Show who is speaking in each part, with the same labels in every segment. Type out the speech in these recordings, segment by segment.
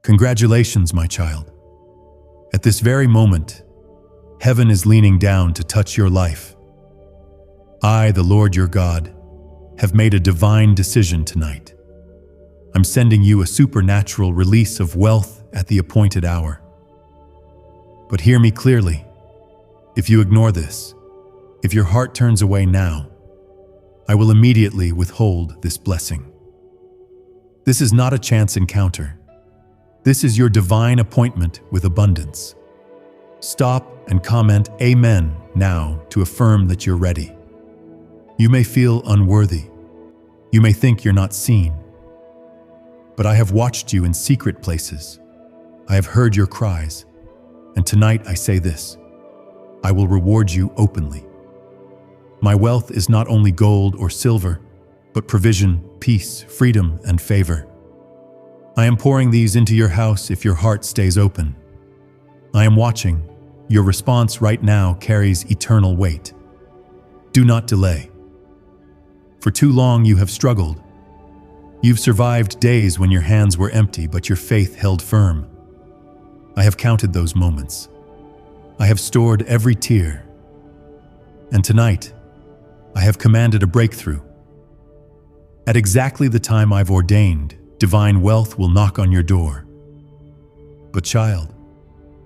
Speaker 1: Congratulations, my child. At this very moment, heaven is leaning down to touch your life. I, the Lord your God, have made a divine decision tonight. I'm sending you a supernatural release of wealth at the appointed hour. But hear me clearly. If you ignore this, if your heart turns away now, I will immediately withhold this blessing. This is not a chance encounter. This is your divine appointment with abundance. Stop and comment Amen now to affirm that you're ready. You may feel unworthy. You may think you're not seen. But I have watched you in secret places. I have heard your cries. And tonight I say this: I will reward you openly. My wealth is not only gold or silver, but provision, peace, freedom, and favor. I am pouring these into your house if your heart stays open. I am watching. Your response right now carries eternal weight. Do not delay. For too long you have struggled. You've survived days when your hands were empty, but your faith held firm. I have counted those moments. I have stored every tear. And tonight, I have commanded a breakthrough. At exactly the time I've ordained, divine wealth will knock on your door. But child,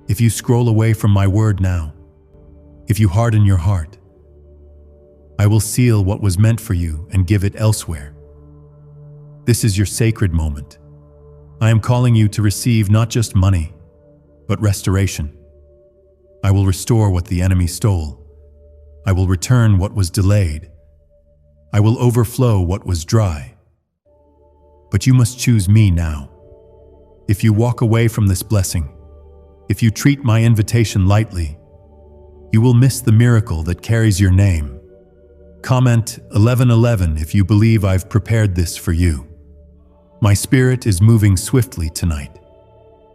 Speaker 1: if you scroll away from my word now, if you harden your heart, I will seal what was meant for you and give it elsewhere. This is your sacred moment. I am calling you to receive not just money, but restoration. I will restore what the enemy stole. I will return what was delayed. I will overflow what was dry. But you must choose me now. If you walk away from this blessing, if you treat my invitation lightly, you will miss the miracle that carries your name. Comment 1111 if you believe I've prepared this for you. My spirit is moving swiftly tonight.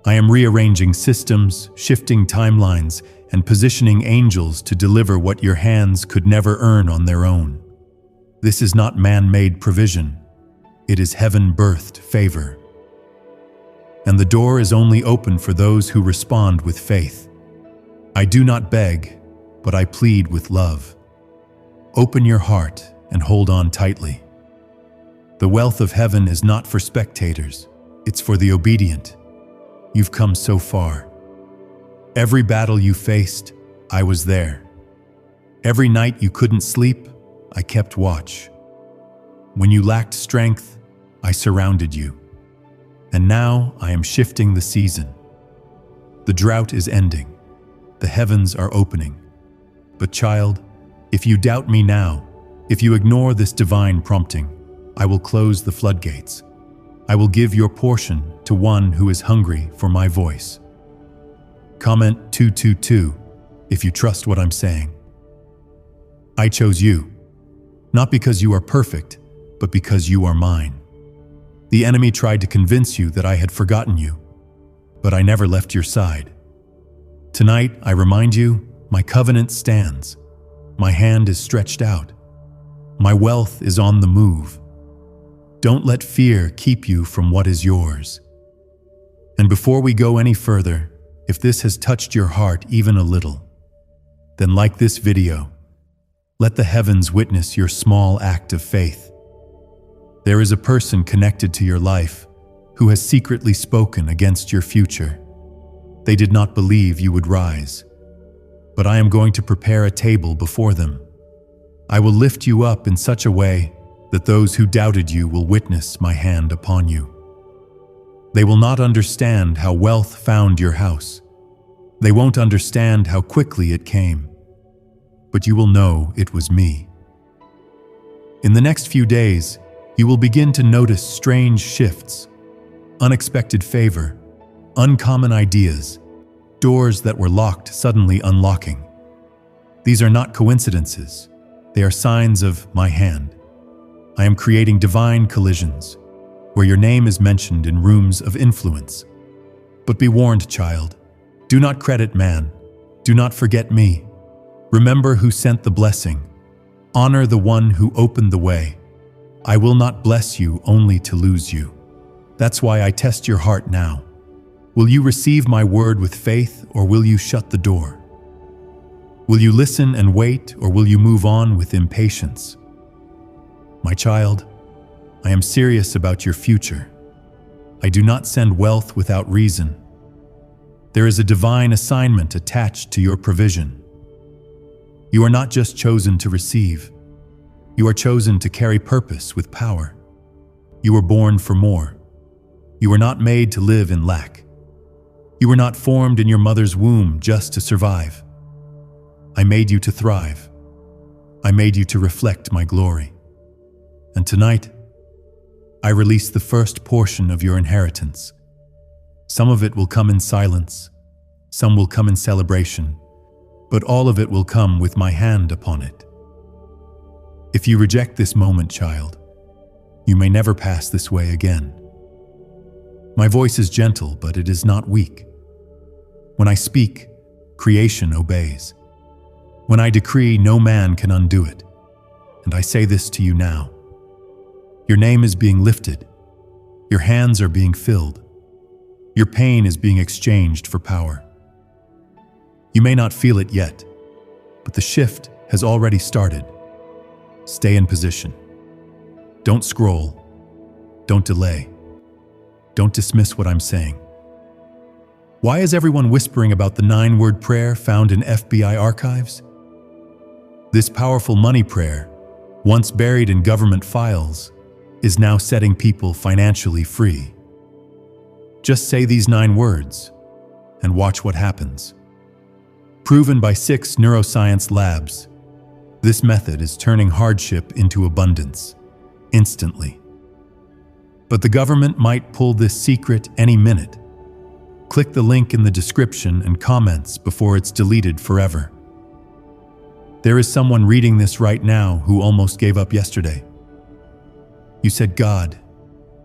Speaker 1: I am rearranging systems, shifting timelines, and positioning angels to deliver what your hands could never earn on their own. This is not man-made provision. It is heaven-birthed favor. And the door is only open for those who respond with faith. I do not beg, but I plead with love. Open your heart and hold on tightly. The wealth of heaven is not for spectators. It's for the obedient. You've come so far. Every battle you faced, I was there. Every night you couldn't sleep, I kept watch. When you lacked strength, I surrounded you. And now I am shifting the season. The drought is ending. The heavens are opening. But child, if you doubt me now, if you ignore this divine prompting, I will close the floodgates. I will give your portion to one who is hungry for my voice. Comment 222 if you trust what I'm saying. I chose you, not because you are perfect, but because you are mine. The enemy tried to convince you that I had forgotten you, but I never left your side. Tonight, I remind you, my covenant stands. My hand is stretched out. My wealth is on the move. Don't let fear keep you from what is yours. And before we go any further, if this has touched your heart even a little, then like this video, let the heavens witness your small act of faith. There is a person connected to your life who has secretly spoken against your future. They did not believe you would rise, but I am going to prepare a table before them. I will lift you up in such a way that those who doubted you will witness my hand upon you. They will not understand how wealth found your house. They won't understand how quickly it came. But you will know it was me. In the next few days, you will begin to notice strange shifts, unexpected favor, uncommon ideas, doors that were locked suddenly unlocking. These are not coincidences. They are signs of my hand. I am creating divine collisions, where your name is mentioned in rooms of influence. But be warned, child. Do not credit man. Do not forget me. Remember who sent the blessing. Honor the one who opened the way. I will not bless you only to lose you. That's why I test your heart now. Will you receive my word with faith, or will you shut the door? Will you listen and wait, or will you move on with impatience? My child, I am serious about your future. I do not send wealth without reason. There is a divine assignment attached to your provision. You are not just chosen to receive. You are chosen to carry purpose with power. You were born for more. You were not made to live in lack. You were not formed in your mother's womb just to survive. I made you to thrive. I made you to reflect my glory. And tonight, I release the first portion of your inheritance. Some of it will come in silence, some will come in celebration, but all of it will come with my hand upon it. If you reject this moment, child, you may never pass this way again. My voice is gentle, but it is not weak. When I speak, creation obeys. When I decree, no man can undo it. And I say this to you now. Your name is being lifted. Your hands are being filled. Your pain is being exchanged for power. You may not feel it yet, but the shift has already started. Stay in position. Don't scroll. Don't delay. Don't dismiss what I'm saying. Why is everyone whispering about the 9-word prayer found in FBI archives? This powerful money prayer, once buried in government files, is now setting people financially free. Just say these 9 words and watch what happens. Proven by 6 neuroscience labs, this method is turning hardship into abundance, instantly. But the government might pull this secret any minute. Click the link in the description and comments before it's deleted forever. There is someone reading this right now who almost gave up yesterday. You said, God,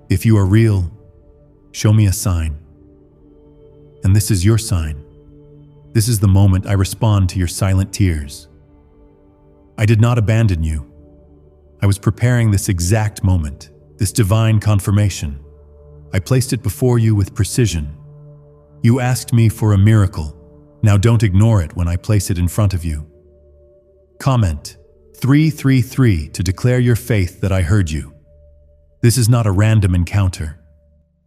Speaker 1: if you are real, show me a sign. And this is your sign. This is the moment I respond to your silent tears. I did not abandon you. I was preparing this exact moment, this divine confirmation. I placed it before you with precision. You asked me for a miracle. Now don't ignore it when I place it in front of you. Comment 333 to declare your faith that I heard you. This is not a random encounter.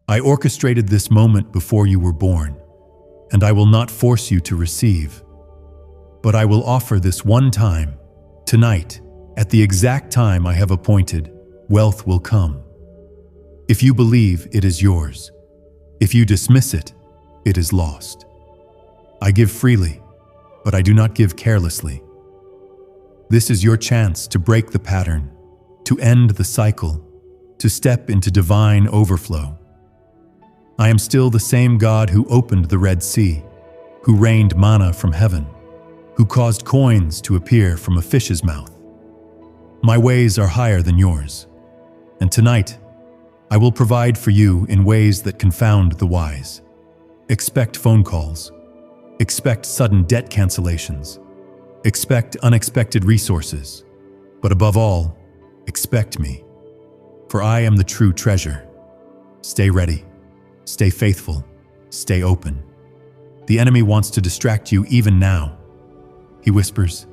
Speaker 1: I orchestrated this moment before you were born, and I will not force you to receive. But I will offer this one time, tonight, at the exact time I have appointed, wealth will come. If you believe, it is yours. If you dismiss it, it is lost. I give freely, but I do not give carelessly. This is your chance to break the pattern, to end the cycle, to step into divine overflow. I am still the same God who opened the Red Sea, who rained manna from heaven, who caused coins to appear from a fish's mouth. My ways are higher than yours, and tonight I will provide for you in ways that confound the wise. Expect phone calls. Expect sudden debt cancellations. Expect unexpected resources. But above all, expect me. For I am the true treasure. Stay ready. Stay faithful. Stay open. The enemy wants to distract you even now. He whispers,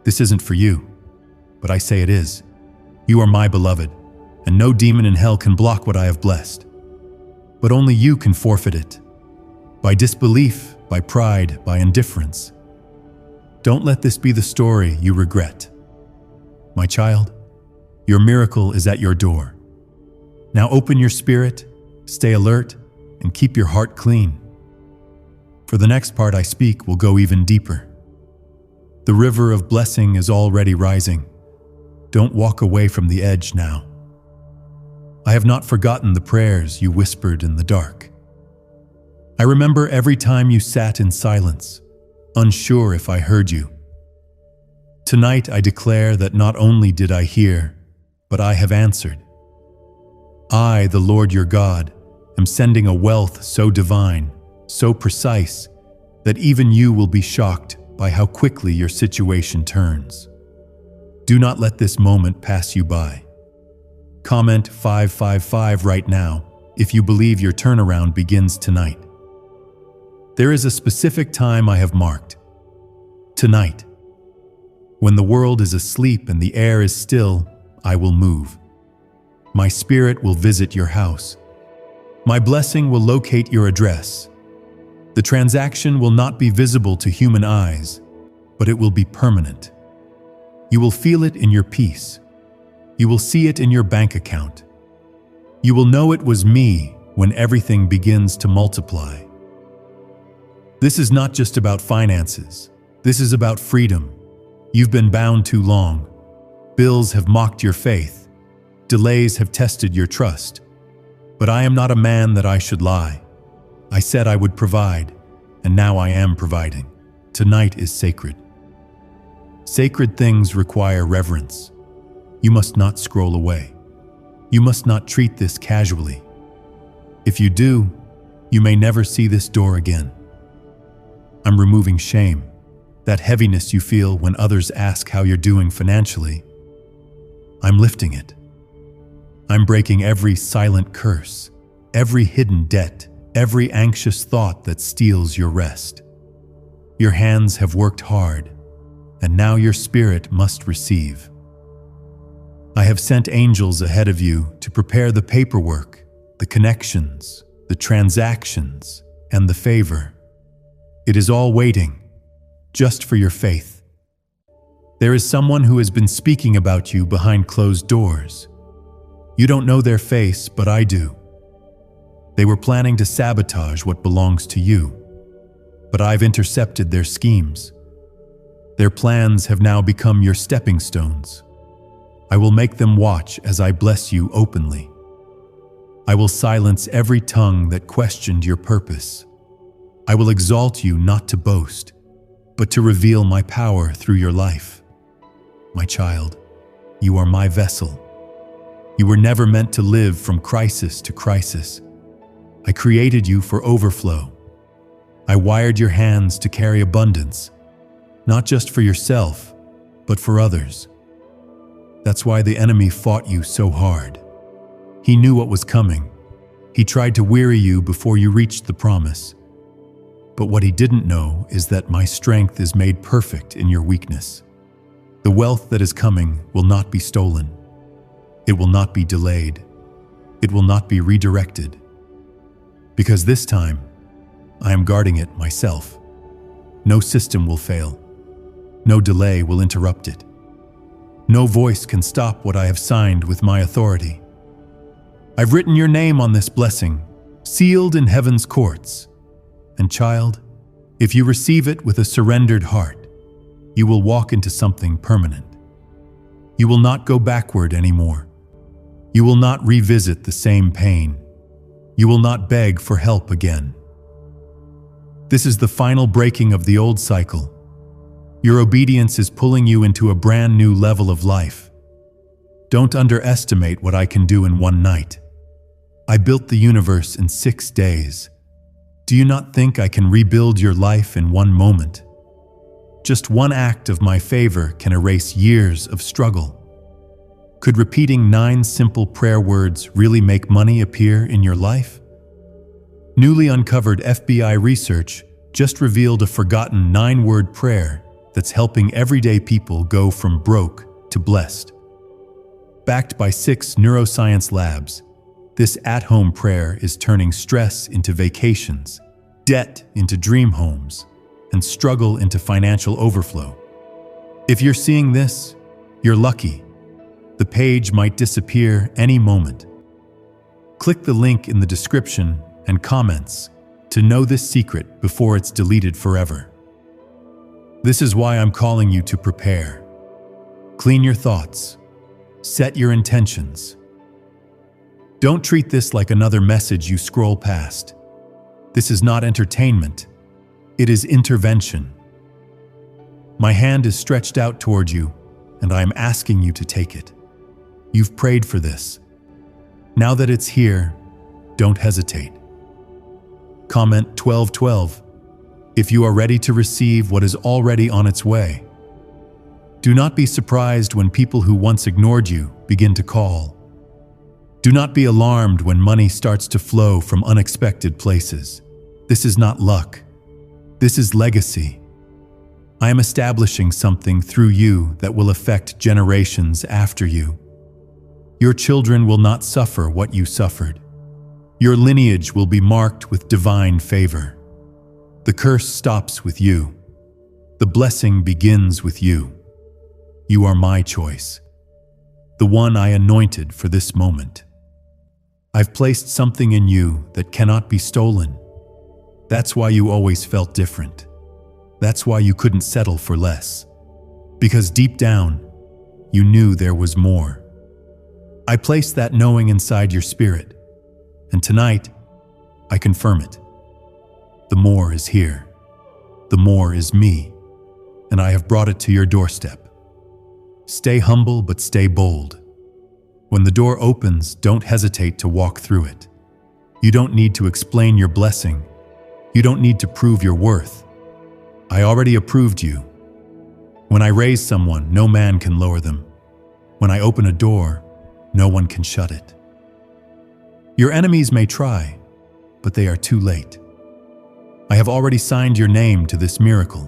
Speaker 1: "This isn't for you." But I say it is. You are my beloved, and no demon in hell can block what I have blessed. But only you can forfeit it. By disbelief, by pride, by indifference. Don't let this be the story you regret. My child, your miracle is at your door. Now open your spirit, stay alert, and keep your heart clean. For the next part I speak will go even deeper. The river of blessing is already rising. Don't walk away from the edge now. I have not forgotten the prayers you whispered in the dark. I remember every time you sat in silence, unsure if I heard you. Tonight I declare that not only did I hear, but I have answered. I, the Lord your God, am sending a wealth so divine, so precise, that even you will be shocked by how quickly your situation turns. Do not let this moment pass you by. Comment 555 right now if you believe your turnaround begins tonight. There is a specific time I have marked. Tonight. When the world is asleep and the air is still, I will move. My spirit will visit your house. My blessing will locate your address. The transaction will not be visible to human eyes, but it will be permanent. You will feel it in your peace. You will see it in your bank account. You will know it was me when everything begins to multiply. This is not just about finances. This is about freedom. You've been bound too long. Bills have mocked your faith. Delays have tested your trust. But I am not a man that I should lie. I said I would provide, and now I am providing. Tonight is sacred. Sacred things require reverence. You must not scroll away. You must not treat this casually. If you do, you may never see this door again. I'm removing shame, that heaviness you feel when others ask how you're doing financially. I'm lifting it. I'm breaking every silent curse, every hidden debt, every anxious thought that steals your rest. Your hands have worked hard, and now your spirit must receive. I have sent angels ahead of you to prepare the paperwork, the connections, the transactions, and the favor. It is all waiting, just for your faith. There is someone who has been speaking about you behind closed doors. You don't know their face, but I do. They were planning to sabotage what belongs to you, but I've intercepted their schemes. Their plans have now become your stepping stones. I will make them watch as I bless you openly. I will silence every tongue that questioned your purpose. I will exalt you not to boast, but to reveal my power through your life. My child, you are my vessel. You were never meant to live from crisis to crisis. I created you for overflow. I wired your hands to carry abundance, not just for yourself, but for others. That's why the enemy fought you so hard. He knew what was coming. He tried to weary you before you reached the promise. But what he didn't know is that my strength is made perfect in your weakness. The wealth that is coming will not be stolen. It will not be delayed. It will not be redirected. Because this time, I am guarding it myself. No system will fail. No delay will interrupt it. No voice can stop what I have signed with my authority. I've written your name on this blessing, sealed in heaven's courts. And child, if you receive it with a surrendered heart, you will walk into something permanent. You will not go backward anymore. You will not revisit the same pain. You will not beg for help again. This is the final breaking of the old cycle. Your obedience is pulling you into a brand new level of life. Don't underestimate what I can do in one night. I built the universe in 6 days. Do you not think I can rebuild your life in one moment? Just one act of my favor can erase years of struggle. Could repeating 9 simple prayer words really make money appear in your life? Newly uncovered FBI research just revealed a forgotten 9-word prayer that's helping everyday people go from broke to blessed. Backed by 6 neuroscience labs, this at-home prayer is turning stress into vacations, debt into dream homes, and struggle into financial overflow. If you're seeing this, you're lucky. The page might disappear any moment. Click the link in the description and comments to know this secret before it's deleted forever. This is why I'm calling you to prepare. Clean your thoughts. Set your intentions. Don't treat this like another message you scroll past. This is not entertainment. It is intervention. My hand is stretched out toward you, and I am asking you to take it. You've prayed for this. Now that it's here, don't hesitate. Comment 1212 if you are ready to receive what is already on its way. Do not be surprised when people who once ignored you begin to call. Do not be alarmed when money starts to flow from unexpected places. This is not luck. This is legacy. I am establishing something through you that will affect generations after you. Your children will not suffer what you suffered. Your lineage will be marked with divine favor. The curse stops with you. The blessing begins with you. You are my choice, the one I anointed for this moment. I've placed something in you that cannot be stolen. That's why you always felt different. That's why you couldn't settle for less. Because deep down, you knew there was more. I placed that knowing inside your spirit, and tonight, I confirm it. The more is here. The more is me, and I have brought it to your doorstep. Stay humble, but stay bold. When the door opens, don't hesitate to walk through it. You don't need to explain your blessing. You don't need to prove your worth. I already approved you. When I raise someone, no man can lower them. When I open a door, no one can shut it. Your enemies may try, but they are too late. I have already signed your name to this miracle.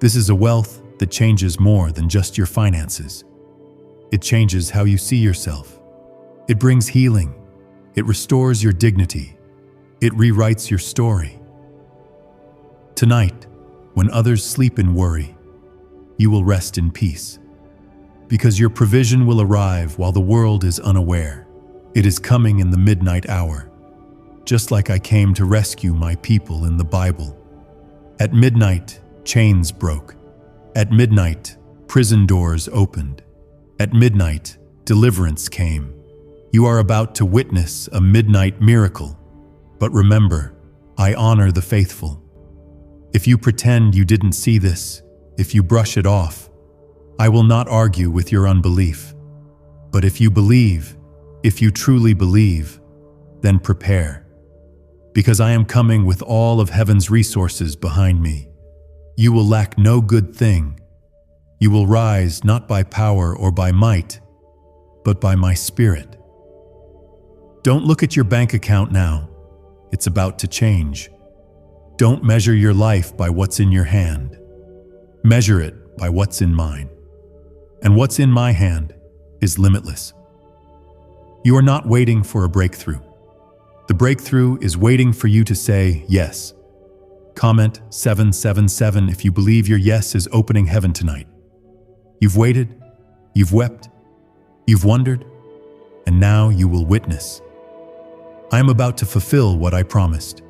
Speaker 1: This is a wealth that changes more than just your finances. It changes how you see yourself. It brings healing. It restores your dignity. It rewrites your story. Tonight, when others sleep in worry, you will rest in peace. Because your provision will arrive while the world is unaware. It is coming in the midnight hour, just like I came to rescue my people in the Bible. At midnight, chains broke. At midnight, prison doors opened. At midnight, deliverance came. You are about to witness a midnight miracle. But remember, I honor the faithful. If you pretend you didn't see this, if you brush it off, I will not argue with your unbelief. But if you believe, if you truly believe, then prepare. Because I am coming with all of heaven's resources behind me. You will lack no good thing. You will rise not by power or by might, but by my spirit. Don't look at your bank account now. It's about to change. Don't measure your life by what's in your hand. Measure it by what's in mine. And what's in my hand is limitless. You are not waiting for a breakthrough. The breakthrough is waiting for you to say yes. Comment 777 if you believe your yes is opening heaven tonight. You've waited, you've wept, you've wondered, and now you will witness. I am about to fulfill what I promised.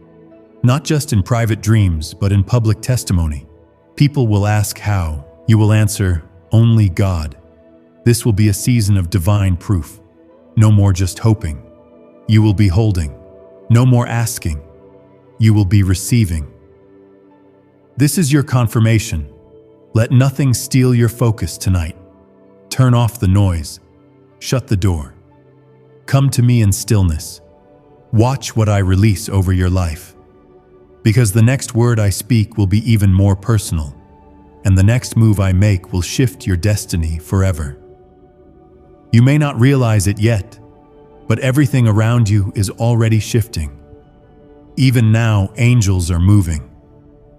Speaker 1: Not just in private dreams, but in public testimony. People will ask how. You will answer, only God. This will be a season of divine proof. No more just hoping. You will be holding. No more asking. You will be receiving. This is your confirmation. Let nothing steal your focus tonight. Turn off the noise. Shut the door. Come to me in stillness. Watch what I release over your life. Because the next word I speak will be even more personal, and the next move I make will shift your destiny forever. You may not realize it yet, but everything around you is already shifting. Even now, angels are moving,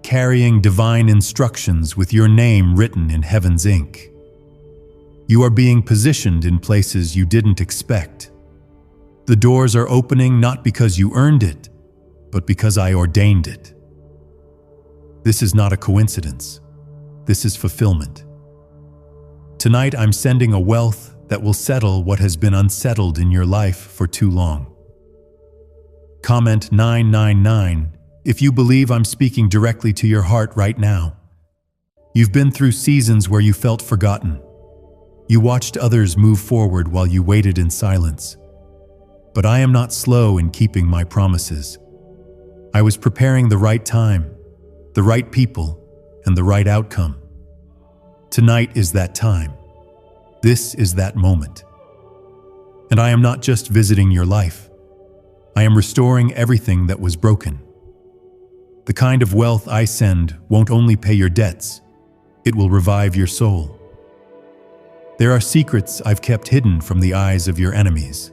Speaker 1: carrying divine instructions with your name written in heaven's ink. You are being positioned in places you didn't expect. The doors are opening not because you earned it, but because I ordained it. This is not a coincidence. This is fulfillment. Tonight I'm sending a wealth that will settle what has been unsettled in your life for too long. Comment 999 if you believe I'm speaking directly to your heart right now. You've been through seasons where you felt forgotten. You watched others move forward while you waited in silence. But I am not slow in keeping my promises. I was preparing the right time, the right people, and the right outcome. Tonight is that time. This is that moment. And I am not just visiting your life. I am restoring everything that was broken. The kind of wealth I send won't only pay your debts, it will revive your soul. There are secrets I've kept hidden from the eyes of your enemies.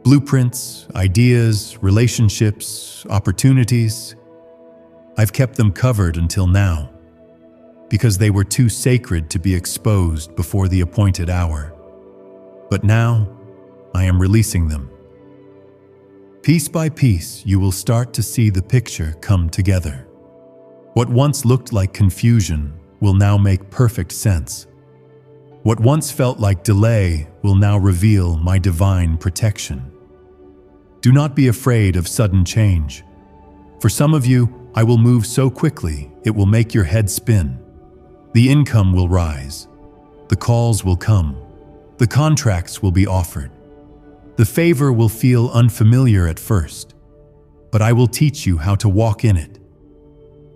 Speaker 1: Blueprints, ideas, relationships, opportunities. I've kept them covered until now, because they were too sacred to be exposed before the appointed hour. But now, I am releasing them. Piece by piece, you will start to see the picture come together. What once looked like confusion will now make perfect sense. What once felt like delay will now reveal my divine protection. Do not be afraid of sudden change. For some of you, I will move so quickly it will make your head spin. The income will rise. The calls will come. The contracts will be offered. The favor will feel unfamiliar at first, but I will teach you how to walk in it.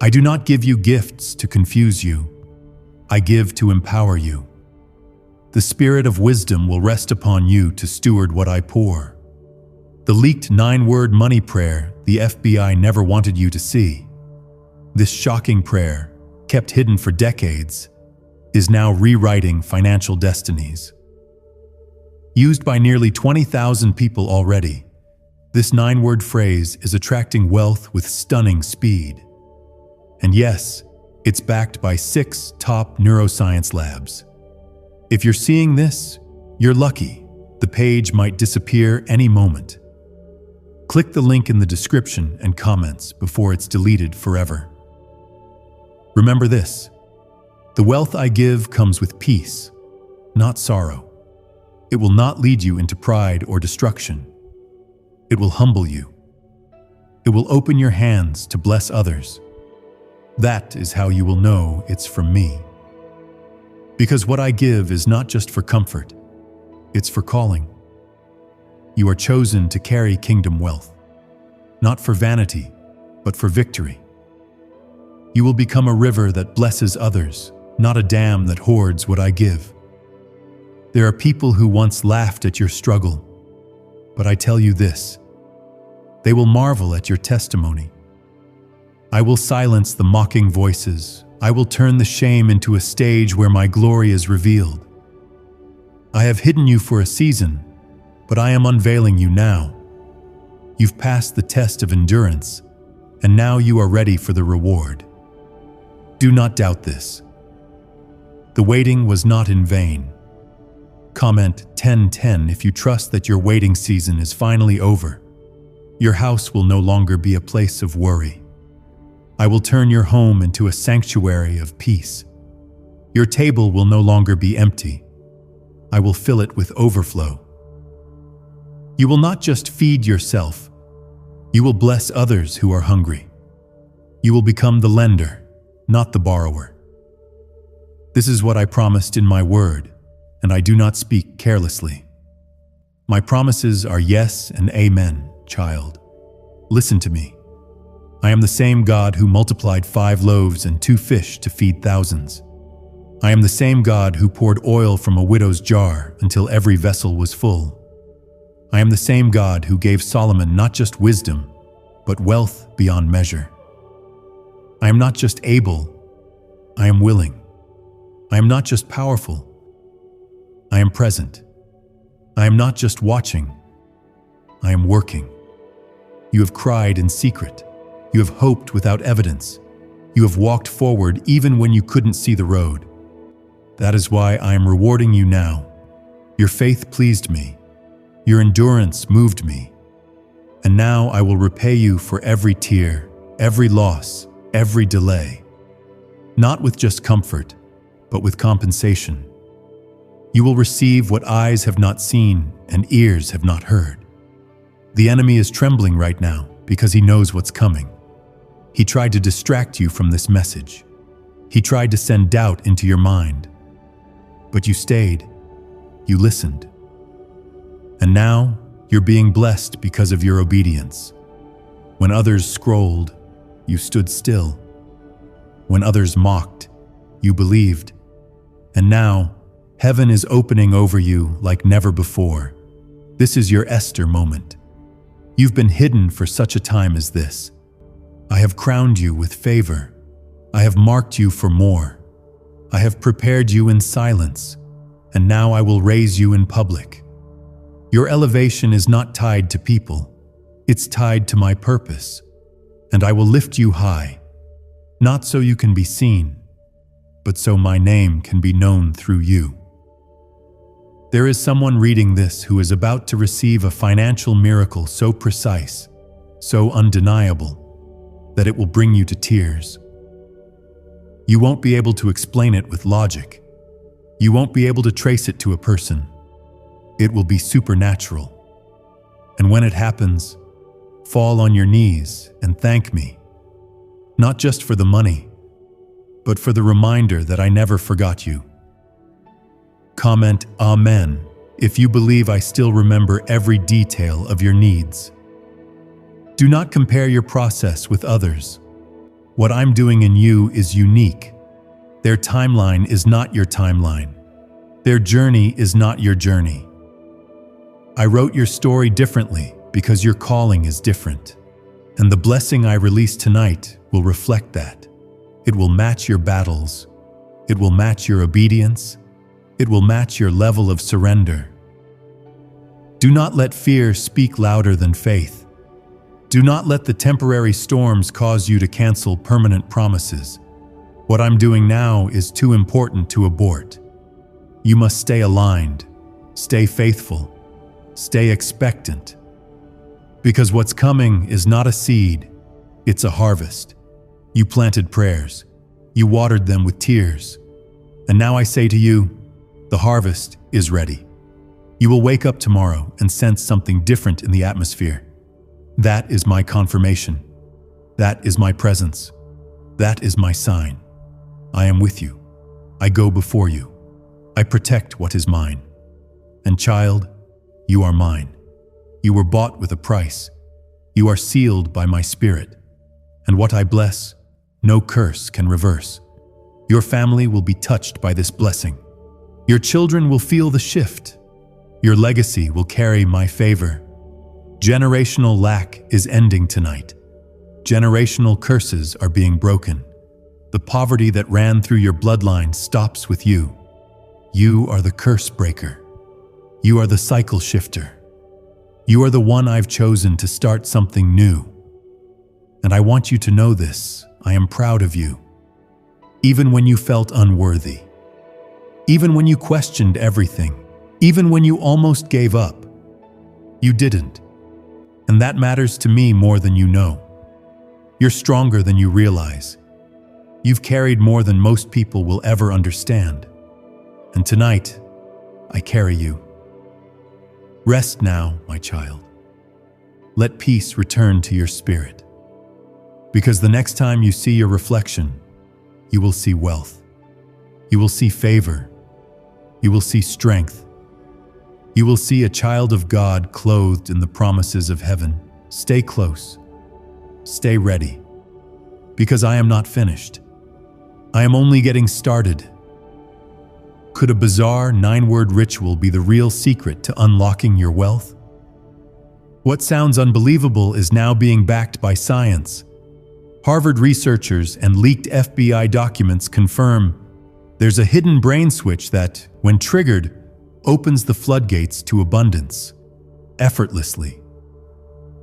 Speaker 1: I do not give you gifts to confuse you. I give to empower you. The spirit of wisdom will rest upon you to steward what I pour. The leaked 9-word money prayer the FBI never wanted you to see. This shocking prayer, kept hidden for decades, is now rewriting financial destinies. Used by nearly 20,000 people already, this 9-word phrase is attracting wealth with stunning speed. And yes, it's backed by 6 top neuroscience labs. If you're seeing this, you're lucky. The page might disappear any moment. Click the link in the description and comments before it's deleted forever. Remember this: the wealth I give comes with peace, not sorrow. It will not lead you into pride or destruction. It will humble you. It will open your hands to bless others. That is how you will know it's from me. Because what I give is not just for comfort, it's for calling. You are chosen to carry kingdom wealth, not for vanity, but for victory. You will become a river that blesses others, not a dam that hoards what I give. There are people who once laughed at your struggle, but I tell you this: they will marvel at your testimony. I will silence the mocking voices. I will turn the shame into a stage where my glory is revealed. I have hidden you for a season, but I am unveiling you now. You've passed the test of endurance, and now you are ready for the reward. Do not doubt this. The waiting was not in vain. Comment 1010 if you trust that your waiting season is finally over. Your house will no longer be a place of worry. I will turn your home into a sanctuary of peace. Your table will no longer be empty. I will fill it with overflow. You will not just feed yourself. You will bless others who are hungry. You will become the lender, not the borrower. This is what I promised in my word, and I do not speak carelessly. My promises are yes and amen, child. Listen to me. I am the same God who multiplied 5 loaves and 2 fish to feed thousands. I am the same God who poured oil from a widow's jar until every vessel was full. I am the same God who gave Solomon not just wisdom, but wealth beyond measure. I am not just able, I am willing. I am not just powerful, I am present. I am not just watching, I am working. You have cried in secret. You have hoped without evidence. You have walked forward even when you couldn't see the road. That is why I am rewarding you now. Your faith pleased me. Your endurance moved me. And now I will repay you for every tear, every loss, every delay. Not with just comfort, but with compensation. You will receive what eyes have not seen and ears have not heard. The enemy is trembling right now because he knows what's coming. He tried to distract you from this message. He tried to send doubt into your mind. But you stayed. You listened. And now you're being blessed because of your obedience. When others scrolled, you stood still. When others mocked, you believed. And now, heaven is opening over you like never before. This is your Esther moment. You've been hidden for such a time as this. I have crowned you with favor. I have marked you for more. I have prepared you in silence, and now I will raise you in public. Your elevation is not tied to people. It's tied to my purpose, and I will lift you high. not so you can be seen, but so my name can be known through you. There is someone reading this who is about to receive a financial miracle so precise, so undeniable, that it will bring you to tears. You won't be able to explain it with logic. You won't be able to trace it to a person. It will be supernatural. And when it happens, fall on your knees and thank me, not just for the money, but for the reminder that I never forgot you. Comment Amen if you believe I still remember every detail of your needs. Do not compare your process with others. What I'm doing in you is unique. Their timeline is not your timeline. Their journey is not your journey. I wrote your story differently because your calling is different. And the blessing I release tonight will reflect that. It will match your battles. It will match your obedience. It will match your level of surrender. Do not let fear speak louder than faith. Do not let the temporary storms cause you to cancel permanent promises. What I'm doing now is too important to abort. You must stay aligned, stay faithful, stay expectant. Because what's coming is not a seed, it's a harvest. You planted prayers, you watered them with tears. And now I say to you, the harvest is ready. You will wake up tomorrow and sense something different in the atmosphere. That is my confirmation. That is my presence. That is my sign. I am with you. I go before you. I protect what is mine. And child, you are mine. You were bought with a price. You are sealed by my spirit. And what I bless, no curse can reverse. Your family will be touched by this blessing. Your children will feel the shift. Your legacy will carry my favor. Generational lack is ending tonight. Generational curses are being broken. The poverty that ran through your bloodline stops with you. You are the curse breaker. You are the cycle shifter. You are the one I've chosen to start something new. And I want you to know this. I am proud of you. Even when you felt unworthy. Even when you questioned everything. Even when you almost gave up. You didn't. And that matters to me more than you know. You're stronger than you realize. You've carried more than most people will ever understand. And tonight, I carry you. Rest now, my child. Let peace return to your spirit. Because the next time you see your reflection, you will see wealth. You will see favor. You will see strength. You will see a child of God clothed in the promises of heaven. Stay close. Stay ready. Because I am not finished. I am only getting started. Could a bizarre 9-word ritual be the real secret to unlocking your wealth? What sounds unbelievable is now being backed by science. Harvard researchers and leaked FBI documents confirm there's a hidden brain switch that, when triggered, opens the floodgates to abundance, effortlessly.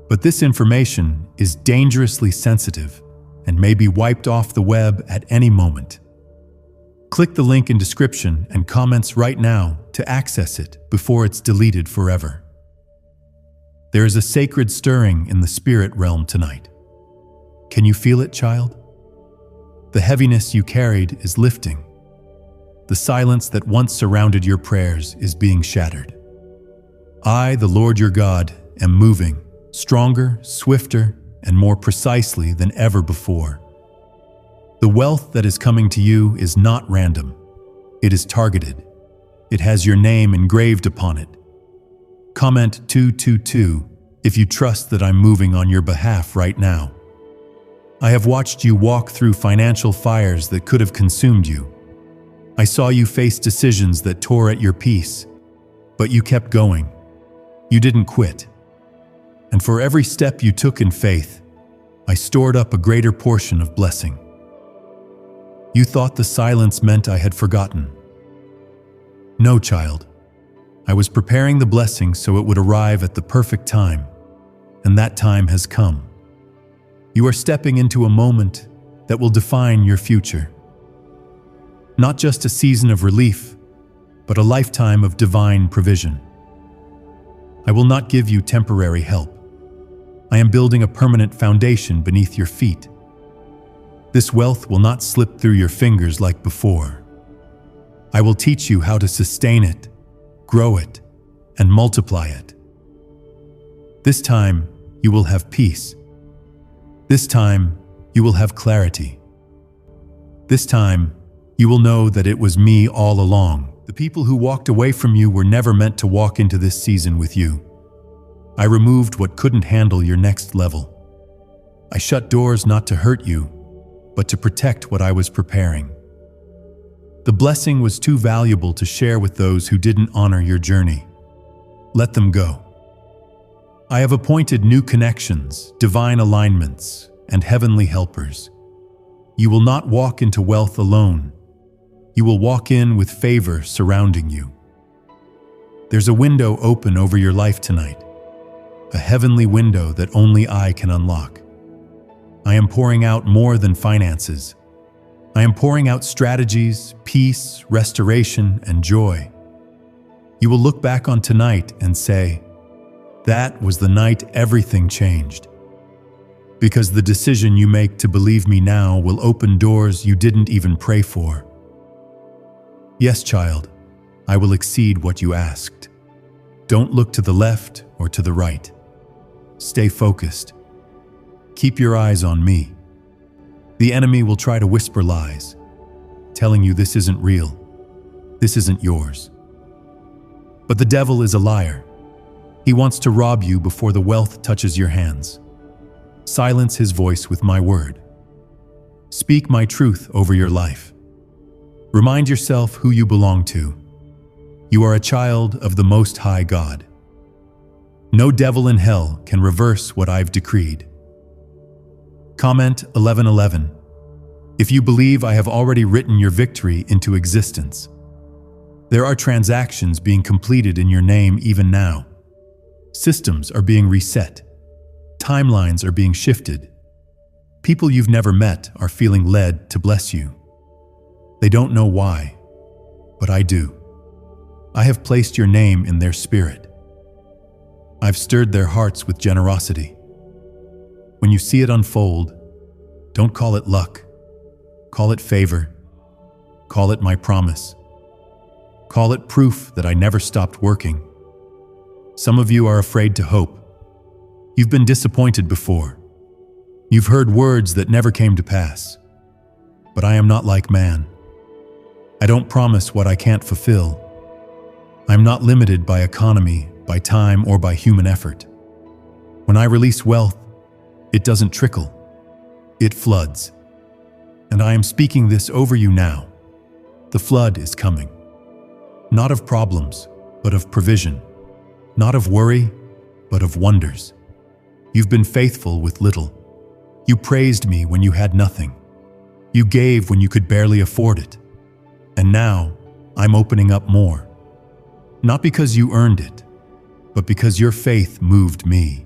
Speaker 1: But this information is dangerously sensitive and may be wiped off the web at any moment. Click the link in description and comments right now to access it before it's deleted forever. There is a sacred stirring in the spirit realm tonight. Can you feel it, child? The heaviness you carried is lifting. The silence that once surrounded your prayers is being shattered. I, the Lord your God, am moving, stronger, swifter, and more precisely than ever before. The wealth that is coming to you is not random. It is targeted. It has your name engraved upon it. Comment 222 if you trust that I'm moving on your behalf right now. I have watched you walk through financial fires that could have consumed you. I saw you face decisions that tore at your peace, but you kept going. You didn't quit. And for every step you took in faith, I stored up a greater portion of blessing. You thought the silence meant I had forgotten. No, child. I was preparing the blessing so it would arrive at the perfect time, and that time has come. You are stepping into a moment that will define your future. Not just a season of relief, but a lifetime of divine provision. I will not give you temporary help. I am building a permanent foundation beneath your feet. This wealth will not slip through your fingers like before. I will teach you how to sustain it, grow it, and multiply it. This time, you will have peace. This time, you will have clarity. This time, you will know that it was me all along. The people who walked away from you were never meant to walk into this season with you. I removed what couldn't handle your next level. I shut doors not to hurt you, but to protect what I was preparing. The blessing was too valuable to share with those who didn't honor your journey. Let them go. I have appointed new connections, divine alignments, and heavenly helpers. You will not walk into wealth alone. You will walk in with favor surrounding you. There's a window open over your life tonight, a heavenly window that only I can unlock. I am pouring out more than finances. I am pouring out strategies, peace, restoration, and joy. You will look back on tonight and say, "That was the night everything changed." Because the decision you make to believe me now will open doors you didn't even pray for. Yes, child, I will exceed what you asked. Don't look to the left or to the right. Stay focused. Keep your eyes on me. The enemy will try to whisper lies, telling you this isn't real, this isn't yours. But the devil is a liar. He wants to rob you before the wealth touches your hands. Silence his voice with my word. Speak my truth over your life. Remind yourself who you belong to. You are a child of the Most High God. No devil in hell can reverse what I've decreed. Comment 11:11. If you believe I have already written your victory into existence. There are transactions being completed in your name even now. Systems are being reset. Timelines are being shifted. People you've never met are feeling led to bless you. They don't know why, but I do. I have placed your name in their spirit. I've stirred their hearts with generosity. When you see it unfold, don't call it luck. Call it favor. Call it my promise. Call it proof that I never stopped working. Some of you are afraid to hope. You've been disappointed before. You've heard words that never came to pass. But I am not like man. I don't promise what I can't fulfill. I'm not limited by economy, by time, or by human effort. When I release wealth, it doesn't trickle. It floods. And I am speaking this over you now. The flood is coming. Not of problems, but of provision. Not of worry, but of wonders. You've been faithful with little. You praised me when you had nothing. You gave when you could barely afford it. And now, I'm opening up more. Not because you earned it, but because your faith moved me.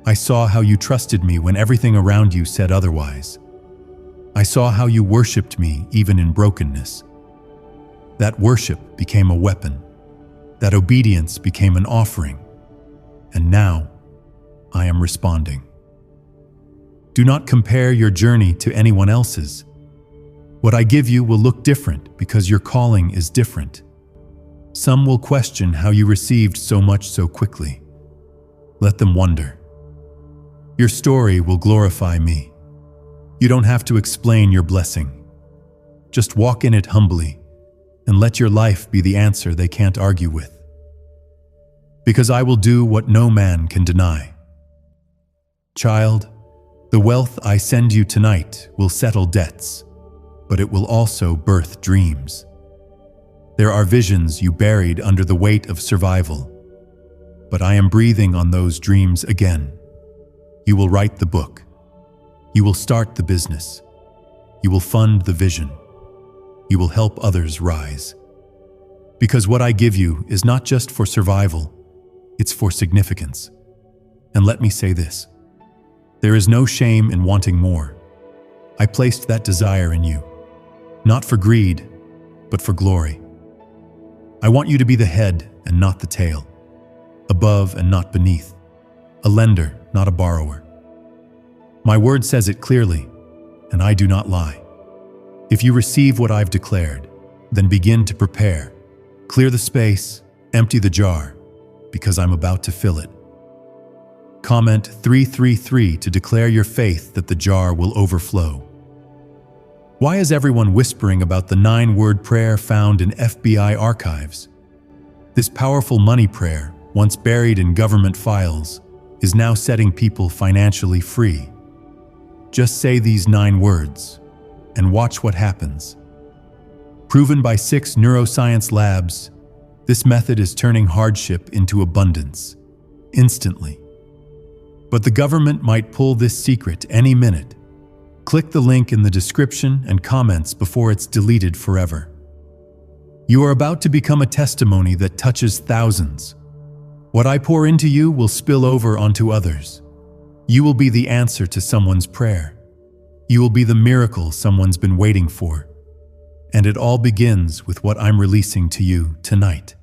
Speaker 1: I saw how you trusted me when everything around you said otherwise. I saw how you worshiped me even in brokenness. That worship became a weapon. That obedience became an offering. And now, I am responding. Do not compare your journey to anyone else's. What I give you will look different because your calling is different. Some will question how you received so much so quickly. Let them wonder. Your story will glorify me. You don't have to explain your blessing. Just walk in it humbly and let your life be the answer they can't argue with. Because I will do what no man can deny. Child, the wealth I send you tonight will settle debts, but it will also birth dreams. There are visions you buried under the weight of survival, but I am breathing on those dreams again. You will write the book. You will start the business. You will fund the vision. You will help others rise. Because what I give you is not just for survival, it's for significance. And let me say this. There is no shame in wanting more. I I placed that desire in you, not for greed, but for glory. I want you to be the head and not the tail, above and not beneath, a lender, not a borrower. My word says it clearly, and I do not lie. If you receive what I've declared, then begin to prepare. Clear the space, empty the jar, because I'm about to fill it. Comment 333 to declare your faith that the jar will overflow. Why is everyone whispering about the 9-word prayer found in FBI archives? This powerful money prayer, once buried in government files, is now setting people financially free. Just say these 9 words, and watch what happens. Proven by 6 neuroscience labs, this method is turning hardship into abundance, instantly. But the government might pull this secret any minute. Click the link in the description and comments before it's deleted forever. You are about to become a testimony that touches thousands. What I pour into you will spill over onto others. You will be the answer to someone's prayer. You will be the miracle someone's been waiting for. And it all begins with what I'm releasing to you tonight.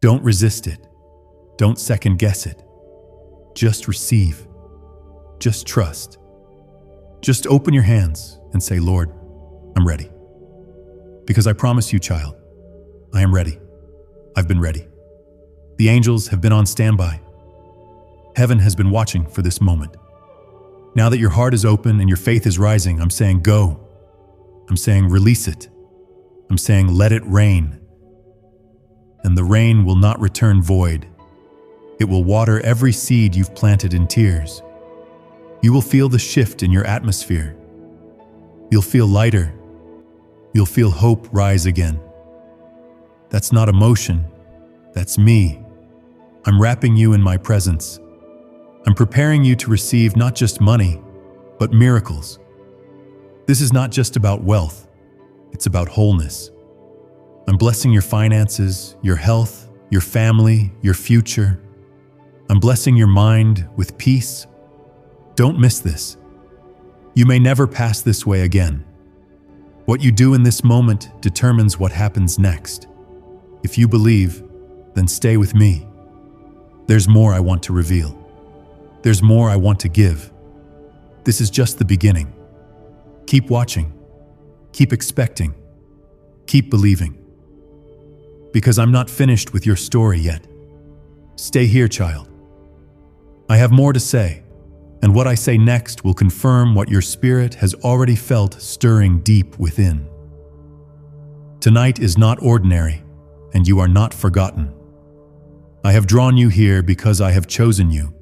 Speaker 1: Don't resist it. Don't second guess it. Just receive. Just trust. Just open your hands and say, Lord, I'm ready. Because I promise you, child, I am ready. I've been ready. The angels have been on standby. Heaven has been watching for this moment. Now that your heart is open and your faith is rising, I'm saying go. I'm saying release it. I'm saying let it rain. And the rain will not return void. It will water every seed you've planted in tears. You will feel the shift in your atmosphere. You'll feel lighter. You'll feel hope rise again. That's not emotion. That's me. I'm wrapping you in my presence. I'm preparing you to receive not just money, but miracles. This is not just about wealth. It's about wholeness. I'm blessing your finances, your health, your family, your future. I'm blessing your mind with peace. Don't miss this. You may never pass this way again. What you do in this moment determines what happens next. If you believe, then stay with me. There's more I want to reveal. There's more I want to give. This is just the beginning. Keep watching. Keep expecting. Keep believing. Because I'm not finished with your story yet. Stay here, child. I have more to say. And what I say next will confirm what your spirit has already felt stirring deep within. Tonight is not ordinary, and you are not forgotten. I have drawn you here because I have chosen you.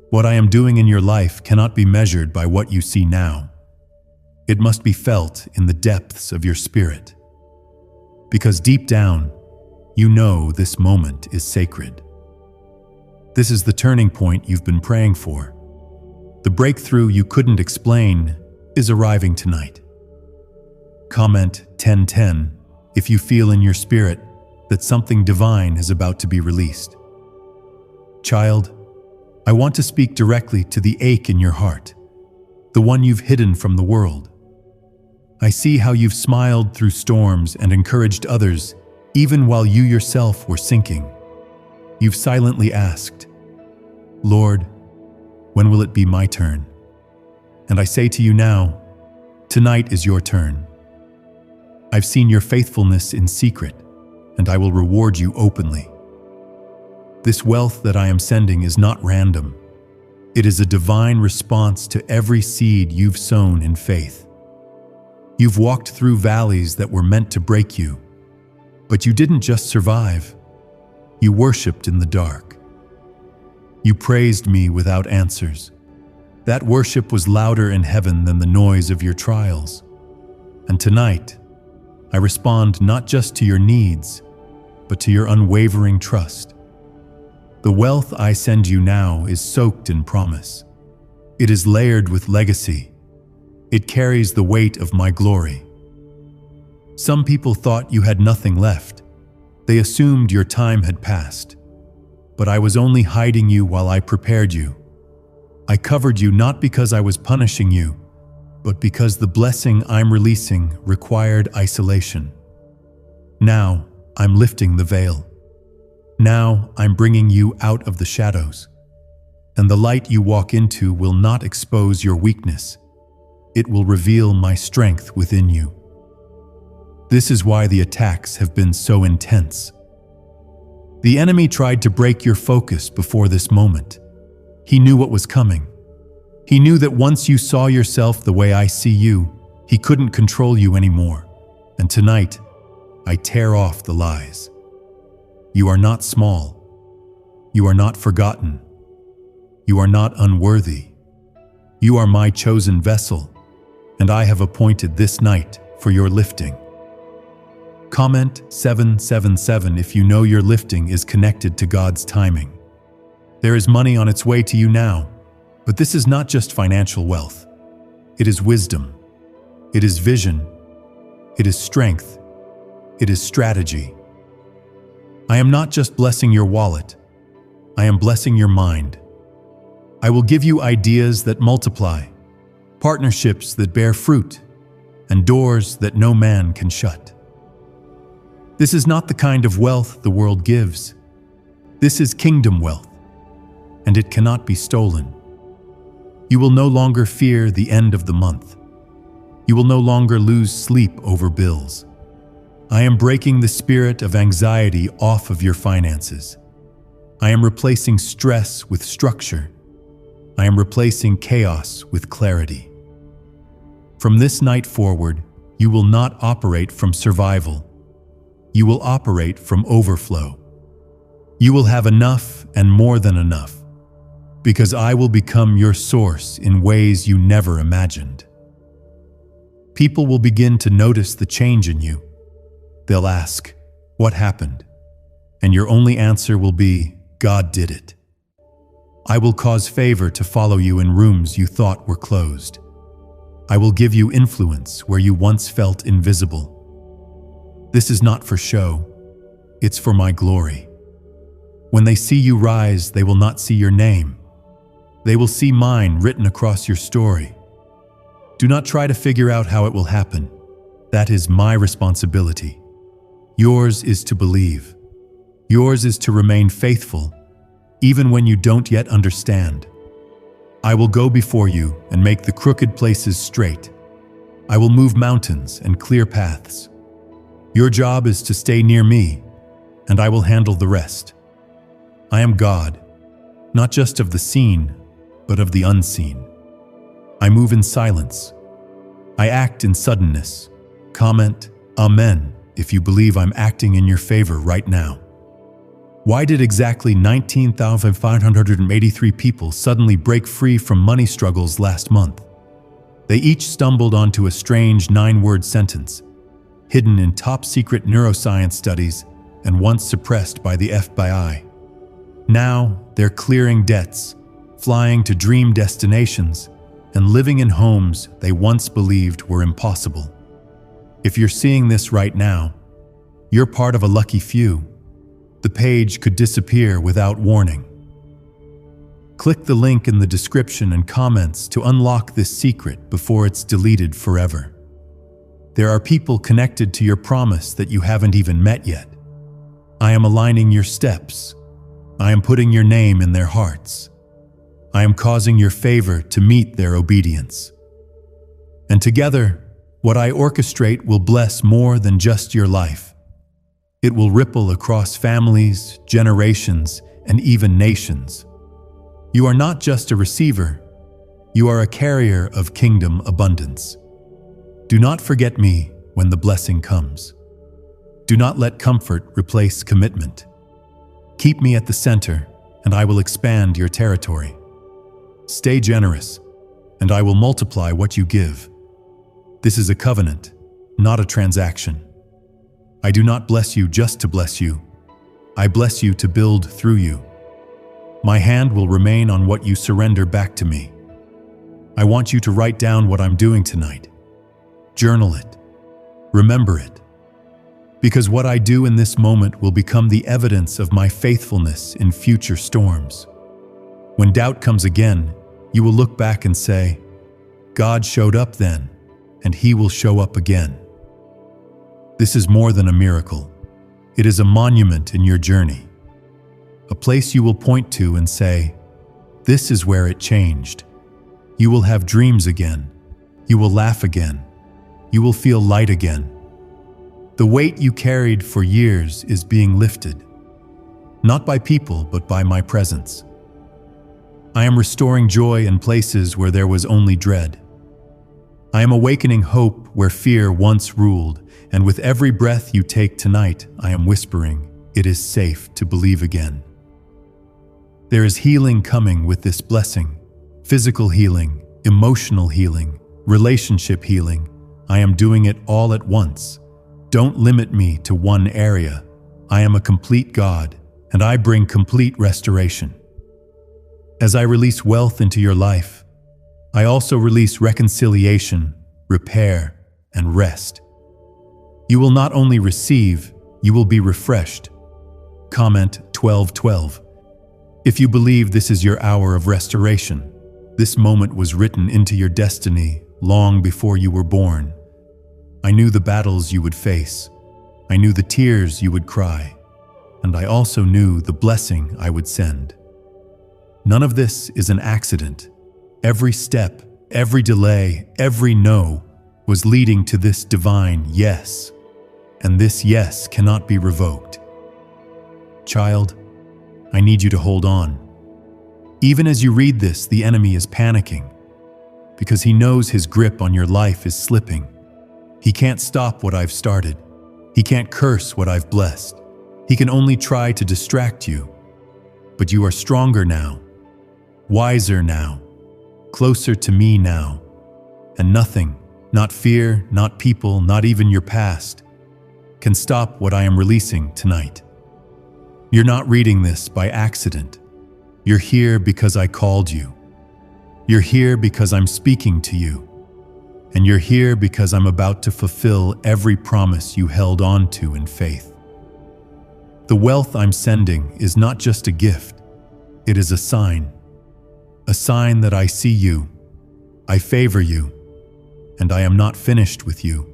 Speaker 1: What I am doing in your life cannot be measured by what you see now. It must be felt in the depths of your spirit. Because deep down, you know this moment is sacred. This is the turning point you've been praying for. The breakthrough you couldn't explain is arriving tonight. Comment 1010 if you feel in your spirit that something divine is about to be released. Child, I want to speak directly to the ache in your heart, the one you've hidden from the world. I see how you've smiled through storms and encouraged others even while you yourself were sinking. You've silently asked, Lord, when will it be my turn? And I say to you now, tonight is your turn. I've seen your faithfulness in secret, and I will reward you openly. This wealth that I am sending is not random. It is a divine response to every seed you've sown in faith. You've walked through valleys that were meant to break you, but you didn't just survive. You worshiped in the dark. You praised me without answers. That worship was louder in heaven than the noise of your trials. And tonight, I respond not just to your needs, but to your unwavering trust. The wealth I send you now is soaked in promise. It is layered with legacy. It carries the weight of my glory. Some people thought you had nothing left. They assumed your time had passed. But I was only hiding you while I prepared you. I covered you not because I was punishing you, but because the blessing I'm releasing required isolation. Now, I'm lifting the veil. Now, I'm bringing you out of the shadows. And the light you walk into will not expose your weakness. It will reveal my strength within you. This is why the attacks have been so intense. The enemy tried to break your focus before this moment. He knew what was coming. He knew that once you saw yourself the way I see you, he couldn't control you anymore. And tonight, I tear off the lies. You are not small. You are not forgotten. You are not unworthy. You are my chosen vessel, and I have appointed this night for your lifting. Comment 777 if you know your lifting is connected to God's timing. There is money on its way to you now, but this is not just financial wealth. It is wisdom. It is vision. It is strength. It is strategy. I am not just blessing your wallet. I am blessing your mind. I will give you ideas that multiply, partnerships that bear fruit, and doors that no man can shut. This is not the kind of wealth the world gives. This is kingdom wealth, and it cannot be stolen. You will no longer fear the end of the month. You will no longer lose sleep over bills. I am breaking the spirit of anxiety off of your finances. I am replacing stress with structure. I am replacing chaos with clarity. From this night forward, you will not operate from survival. You will operate from overflow. You will have enough and more than enough, because I will become your source in ways you never imagined. People will begin to notice the change in you. They'll ask, "What happened?" And your only answer will be, "God did it." I will cause favor to follow you in rooms you thought were closed. I will give you influence where you once felt invisible. This is not for show. It's for my glory. When they see you rise, they will not see your name. They will see mine written across your story. Do not try to figure out how it will happen. That is my responsibility. Yours is to believe. Yours is to remain faithful, even when you don't yet understand. I will go before you and make the crooked places straight. I will move mountains and clear paths. Your job is to stay near me, and I will handle the rest. I am God, not just of the seen, but of the unseen. I move in silence. I act in suddenness. Comment, Amen, if you believe I'm acting in your favor right now. Why did exactly 19,583 people suddenly break free from money struggles last month? They each stumbled onto a strange 9-word sentence, hidden in top-secret neuroscience studies and once suppressed by the FBI. Now, they're clearing debts, flying to dream destinations, and living in homes they once believed were impossible. If you're seeing this right now, you're part of a lucky few. The page could disappear without warning. Click the link in the description and comments to unlock this secret before it's deleted forever. There are people connected to your promise that you haven't even met yet. I am aligning your steps. I am putting your name in their hearts. I am causing your favor to meet their obedience. And together, what I orchestrate will bless more than just your life. It will ripple across families, generations, and even nations. You are not just a receiver. You are a carrier of kingdom abundance. Do not forget me when the blessing comes. Do not let comfort replace commitment. Keep me at the center, and I will expand your territory. Stay generous, and I will multiply what you give. This is a covenant, not a transaction. I do not bless you just to bless you. I bless you to build through you. My hand will remain on what you surrender back to me. I want you to write down what I'm doing tonight. Journal it. Remember it. Because what I do in this moment will become the evidence of my faithfulness in future storms. When doubt comes again, you will look back and say, God showed up then, and He will show up again. This is more than a miracle. It is a monument in your journey. A place you will point to and say, "This is where it changed." You will have dreams again. You will laugh again. You will feel light again. The weight you carried for years is being lifted. Not by people, but by my presence. I am restoring joy in places where there was only dread. I am awakening hope where fear once ruled, and with every breath you take tonight, I am whispering, it is safe to believe again. There is healing coming with this blessing. Physical healing, emotional healing, relationship healing. I am doing it all at once. Don't limit me to one area. I am a complete God, and I bring complete restoration. As I release wealth into your life, I also release reconciliation, repair, and rest. You will not only receive, you will be refreshed. Comment 12:12. If you believe this is your hour of restoration, this moment was written into your destiny long before you were born. I knew the battles you would face. I knew the tears you would cry. And I also knew the blessing I would send. None of this is an accident. Every step, every delay, every no was leading to this divine yes. And this yes cannot be revoked. Child, I need you to hold on. Even as you read this, the enemy is panicking because he knows his grip on your life is slipping. He can't stop what I've started. He can't curse what I've blessed. He can only try to distract you. But you are stronger now, wiser now, closer to me now. And nothing, not fear, not people, not even your past, can stop what I am releasing tonight. You're not reading this by accident. You're here because I called you. You're here because I'm speaking to you. And you're here because I'm about to fulfill every promise you held on to in faith. The wealth I'm sending is not just a gift. It is a sign that I see you, I favor you, and I am not finished with you.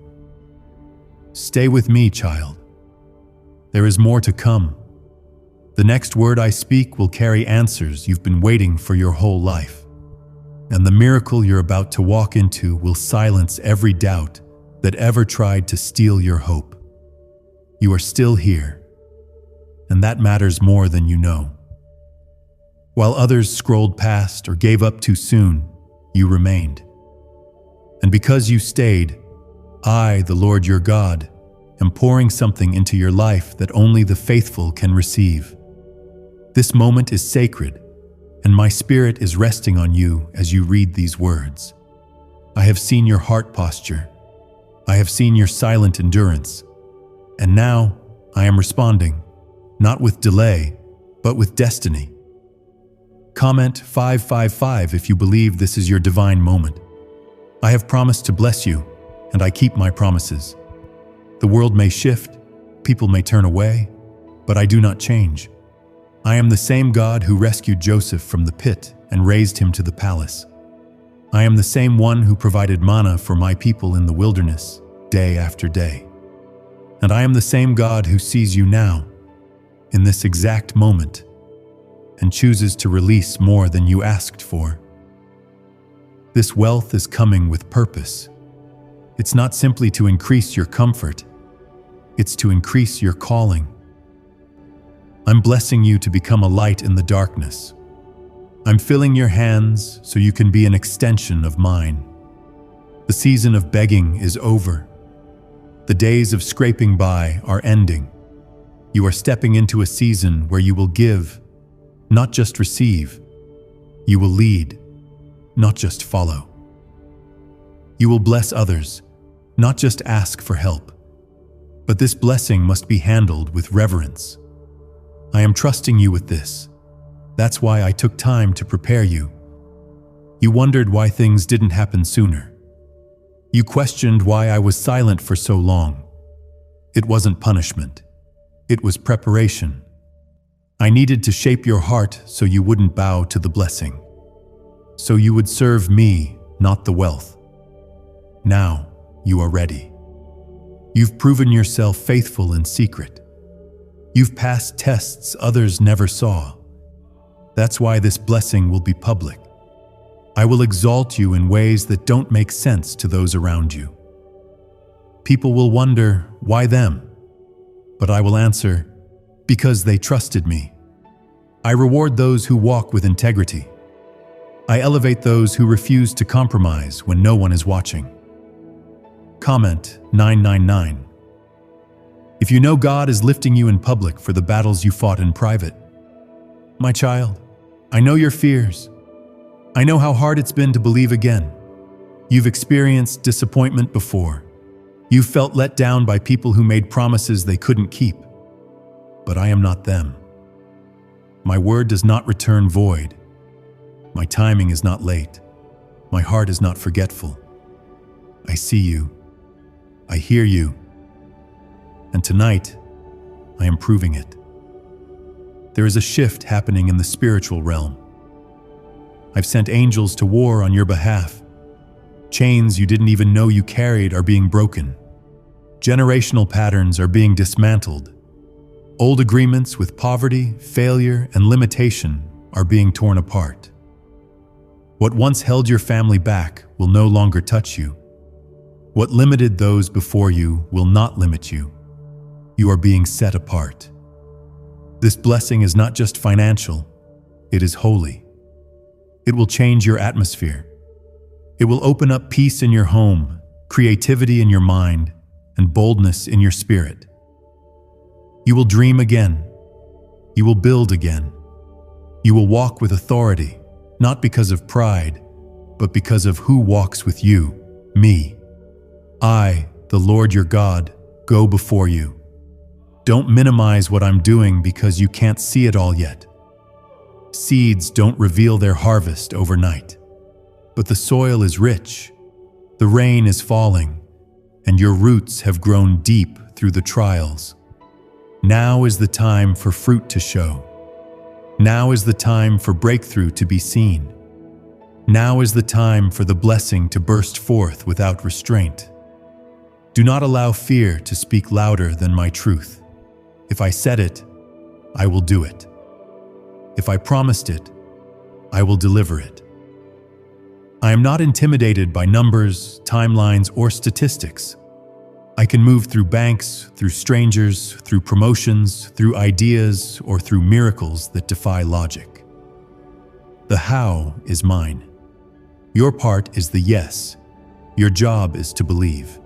Speaker 1: Stay with me, child. There is more to come. The next word I speak will carry answers you've been waiting for your whole life. And the miracle you're about to walk into will silence every doubt that ever tried to steal your hope. You are still here, and that matters more than you know. While others scrolled past or gave up too soon, you remained. And because you stayed, I, the Lord your God, am pouring something into your life that only the faithful can receive. This moment is sacred, and my spirit is resting on you as you read these words. I have seen your heart posture. I have seen your silent endurance. And now I am responding, not with delay, but with destiny. Comment 555 if you believe this is your divine moment. I have promised to bless you, and I keep my promises. The world may shift, people may turn away, but I do not change. I am the same God who rescued Joseph from the pit and raised him to the palace. I am the same one who provided manna for my people in the wilderness, day after day. And I am the same God who sees you now, in this exact moment, and chooses to release more than you asked for. This wealth is coming with purpose. It's not simply to increase your comfort, it's to increase your calling. I'm blessing you to become a light in the darkness. I'm filling your hands so you can be an extension of mine. The season of begging is over. The days of scraping by are ending. You are stepping into a season where you will give, not just receive. You will lead, not just follow. You will bless others, not just ask for help. But this blessing must be handled with reverence. I am trusting you with this. That's why I took time to prepare you. You wondered why things didn't happen sooner. You questioned why I was silent for so long. It wasn't punishment. It was preparation. I needed to shape your heart so you wouldn't bow to the blessing. So you would serve me, not the wealth. Now you are ready. You've proven yourself faithful in secret. You've passed tests others never saw. That's why this blessing will be public. I will exalt you in ways that don't make sense to those around you. People will wonder, why them? But I will answer, because they trusted me. I reward those who walk with integrity. I elevate those who refuse to compromise when no one is watching. Comment 999. If you know God is lifting you in public for the battles you fought in private, my child, I know your fears. I know how hard it's been to believe again. You've experienced disappointment before. You've felt let down by people who made promises they couldn't keep. But I am not them. My word does not return void. My timing is not late. My heart is not forgetful. I see you. I hear you. And tonight, I am proving it. There is a shift happening in the spiritual realm. I've sent angels to war on your behalf. Chains you didn't even know you carried are being broken. Generational patterns are being dismantled. Old agreements with poverty, failure, and limitation are being torn apart. What once held your family back will no longer touch you. What limited those before you will not limit you. You are being set apart. This blessing is not just financial, it is holy. It will change your atmosphere. It will open up peace in your home, creativity in your mind, and boldness in your spirit. You will dream again. You will build again. You will walk with authority, not because of pride, but because of who walks with you, me. I, the Lord your God, go before you. Don't minimize what I'm doing because you can't see it all yet. Seeds don't reveal their harvest overnight, but the soil is rich, the rain is falling, and your roots have grown deep through the trials. Now is the time for fruit to show. Now is the time for breakthrough to be seen. Now is the time for the blessing to burst forth without restraint. Do not allow fear to speak louder than my truth. If I said it, I will do it. If I promised it, I will deliver it. I am not intimidated by numbers, timelines, or statistics. I can move through banks, through strangers, through promotions, through ideas, or through miracles that defy logic. The how is mine. Your part is the yes. Your job is to believe.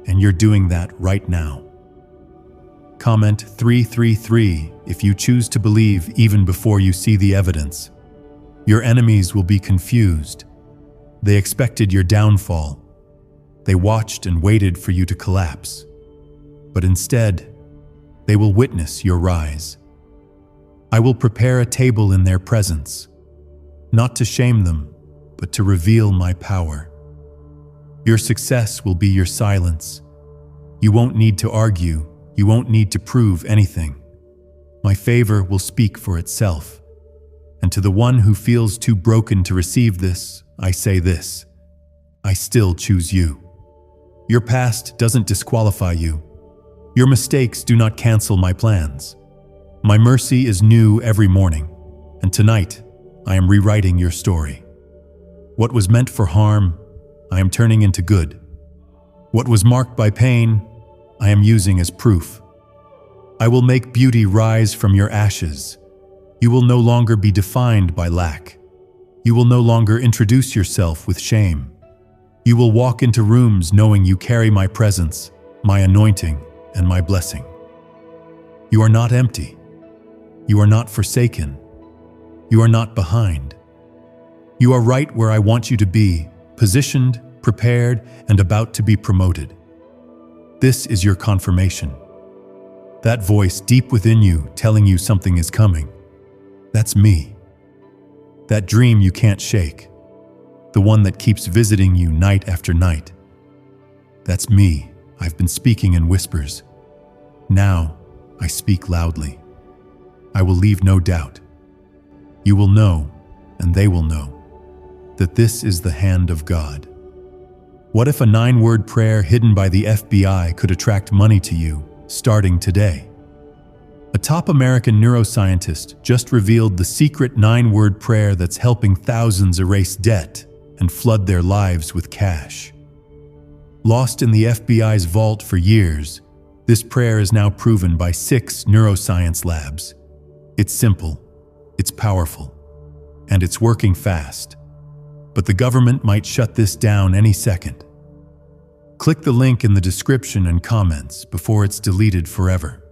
Speaker 1: And you're doing that right now. Comment 333 if you choose to believe even before you see the evidence. Your enemies will be confused. They expected your downfall. They watched and waited for you to collapse. But instead, they will witness your rise. I will prepare a table in their presence, not to shame them, but to reveal my power. Your success will be your silence. You won't need to argue. You won't need to prove anything. My favor will speak for itself. And to the one who feels too broken to receive this, I say this: I still choose you. Your past doesn't disqualify you. Your mistakes do not cancel my plans. My mercy is new every morning, and tonight I am rewriting your story. What was meant for harm, I am turning into good. What was marked by pain, I am using as proof. I will make beauty rise from your ashes. You will no longer be defined by lack. You will no longer introduce yourself with shame. You will walk into rooms knowing you carry my presence, my anointing, and my blessing. You are not empty. You are not forsaken. You are not behind. You are right where I want you to be, positioned, prepared, and about to be promoted. This is your confirmation. That voice deep within you telling you something is coming. That's me. That dream you can't shake. The one that keeps visiting you night after night. That's me. I've been speaking in whispers. Now, I speak loudly. I will leave no doubt. You will know, and they will know, that this is the hand of God. What if a 9-word prayer hidden by the FBI could attract money to you, starting today? A top American neuroscientist just revealed the secret 9-word prayer that's helping thousands erase debt and flood their lives with cash. Lost in the FBI's vault for years, this prayer is now proven by 6 neuroscience labs. It's simple, it's powerful, and it's working fast. But the government might shut this down any second. Click the link in the description and comments before it's deleted forever.